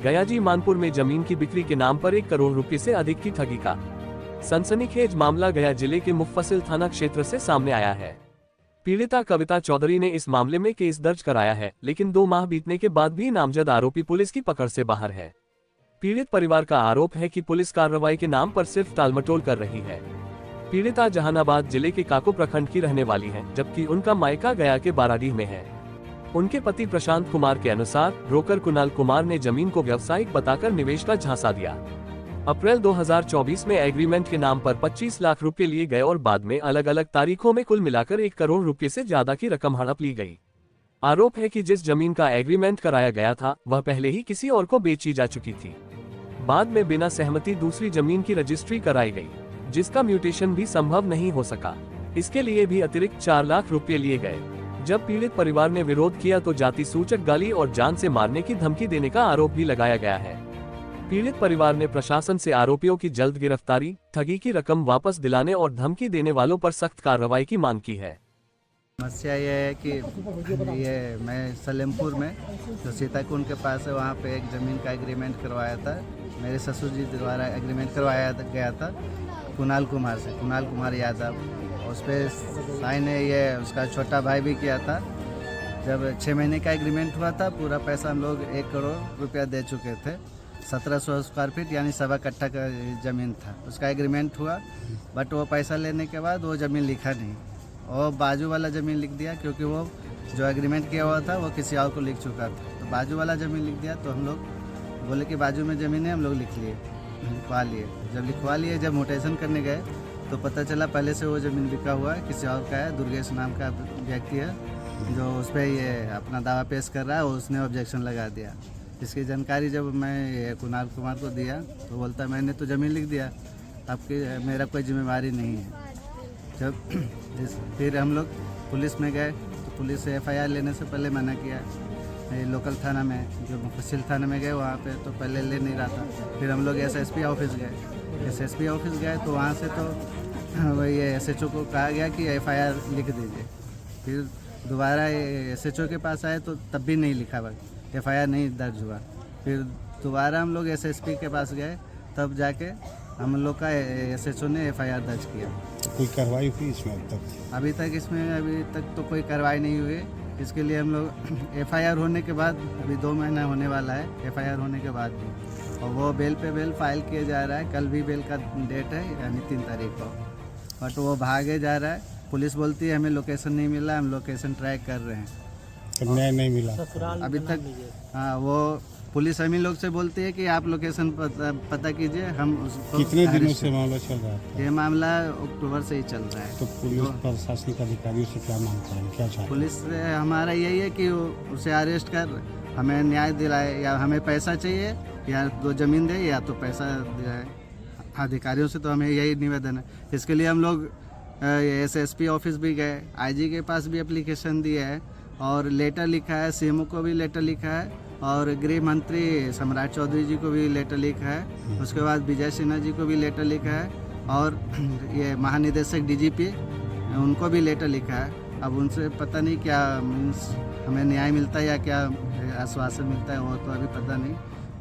गयाजी मानपुर में जमीन की बिक्री के नाम पर 1 करोड़ रुपए से अधिक की ठगी का सनसनीखेज मामला गया जिले के मुफस्सिल थाना क्षेत्र से सामने आया है। पीड़िता कविता चौधरी ने इस मामले में केस दर्ज कराया है, लेकिन 2 माह बीतने के बाद भी नामजद आरोपी पुलिस की पकड़ से बाहर है। पीड़ित परिवार का आरोप है कि पुलिस कार्रवाई के नाम पर सिर्फ टालमटोल कर रही है। पीड़िता जहानाबाद जिले के काको प्रखंड की रहने वाली है, जबकि उनका मायका गया के बाराडीह में है। उनके पति प्रशांत कुमार के अनुसार ब्रोकर कुणाल कुमार ने जमीन को व्यावसायिक बताकर निवेश का झांसा दिया। अप्रैल 2024 में एग्रीमेंट के नाम पर 25 लाख रुपए लिए गए और बाद में अलग अलग तारीखों में कुल मिलाकर 1 करोड़ रुपए से ज्यादा की रकम हड़प ली गई। आरोप है कि जिस जमीन का एग्रीमेंट कराया गया था वह पहले ही किसी और को बेची जा चुकी थी। बाद में बिना सहमति दूसरी जमीन की रजिस्ट्री कराई गई, जिसका म्यूटेशन भी संभव नहीं हो सका। इसके लिए भी अतिरिक्त 4 लाख रुपए लिए गए। जब पीड़ित परिवार ने विरोध किया तो जाति सूचक गाली और जान से मारने की धमकी देने का आरोप भी लगाया गया है। पीड़ित परिवार ने प्रशासन से आरोपियों की जल्द गिरफ्तारी, ठगी की रकम वापस दिलाने और धमकी देने वालों पर सख्त कार्रवाई की मांग की है। समस्या ये है कि ये मैं सलेमपुर में जो सीताकुंड के पास है वहाँ पे एक ज़मीन का एग्रीमेंट करवाया था। मेरे ससुर जी द्वारा एग्रीमेंट करवाया गया था कुणाल कुमार से, कुणाल कुमार यादव। उस पर साइन ये उसका छोटा भाई भी किया था। जब 6 महीने का एग्रीमेंट हुआ था, पूरा पैसा हम लोग 1 करोड़ रुपया दे चुके थे। 1700 स्क्वायर फीट यानी 1.25 कट्ठा का ज़मीन था। उसका एग्रीमेंट हुआ, बट वो पैसा लेने के बाद वो ज़मीन लिखा नहीं और बाजू वाला ज़मीन लिख दिया, क्योंकि वो जो एग्रीमेंट किया हुआ था वो किसी और को लिख चुका था। तो बाजू वाला ज़मीन लिख दिया, तो हम लोग बोले कि बाजू में ज़मीन है, हम लोग लिखवा लिए। जब लिखवा लिए, जब मोटेशन करने गए तो पता चला पहले से वो ज़मीन लिखा हुआ है, किसी और का है। दुर्गेश नाम का व्यक्ति है जो उस पर ये अपना दावा पेश कर रहा है, उसने ऑब्जेक्शन लगा दिया। इसकी जानकारी जब मैं कुणाल कुमार को दिया तो बोलता मैंने तो ज़मीन लिख दिया, आपकी मेरा कोई जिम्मेवारी नहीं है। जब फिर हम लोग पुलिस में गए तो पुलिस से FIR लेने से पहले मना किया। लोकल थाना में जो मुफस्सिल थाना में गए वहाँ पे तो पहले ले नहीं रहा था। फिर हम लोग SSP ऑफिस गए। SSP ऑफिस गए तो वहाँ से तो वही SHO को कहा गया कि FIR लिख दीजिए। फिर दोबारा SHO के पास आए तो तब भी नहीं लिखा, FIR नहीं दर्ज हुआ। फिर दोबारा हम लोग SSP के पास गए, तब जाके हम लोग का SHO ने FIR दर्ज किया। कोई कार्रवाई हुई इसमें अभी तक तो कोई कार्रवाई नहीं हुई। इसके लिए हम लोग FIR होने के बाद, अभी 2 महीना होने वाला है FIR होने के बाद भी, और वो बेल पे बेल फाइल किया जा रहा है। कल भी बेल का डेट है, यानी 3 तारीख को, बट वो भागे जा रहा है। पुलिस बोलती है हमें लोकेशन नहीं मिला, हम लोकेशन ट्रैक कर रहे हैं, न्याय नहीं मिला अभी तक। हाँ, वो पुलिस हम ही लोग से बोलती है कि आप लोकेशन पता कीजिए, हम उसको। कितने दिनों से मामला चल रहा है? ये मामला अक्टूबर से ही चल रहा है। तो पुलिस प्रशासनिक अधिकारियों से क्या मांग करें, क्या चाहते हैं? पुलिस से हमारा यही है कि उसे अरेस्ट कर हमें न्याय दिलाए, या हमें पैसा चाहिए या तो ज़मीन दे या तो पैसा दिलाए। अधिकारियों से तो हमें यही निवेदन है। इसके लिए हम लोग SSP ऑफिस भी गए, IG के पास भी एप्लीकेशन दिया है और लेटर लिखा है, CMO को भी लेटर लिखा है और गृह मंत्री सम्राट चौधरी जी को भी लेटर लिखा है। उसके बाद विजय सिन्हा जी को भी लेटर लिखा है और ये महानिदेशक DGP उनको भी लेटर लिखा है। अब उनसे पता नहीं क्या मीन्स हमें न्याय मिलता है या क्या आश्वासन मिलता है, वो तो अभी पता नहीं।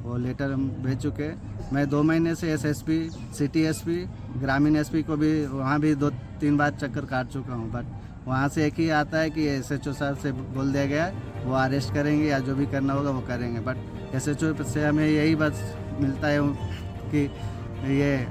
वो लेटर हम भेज चुके हैं। मैं 2 महीने से SSP, सिटी SP, ग्रामीण SP को भी वहाँ भी 2-3 बार चक्कर काट चुका हूँ, बट वहाँ से एक ही आता है कि SHO साहब से बोल दिया गया है वो अरेस्ट करेंगे या जो भी करना होगा वो करेंगे। बट SHO से हमें यही बस मिलता है कि ये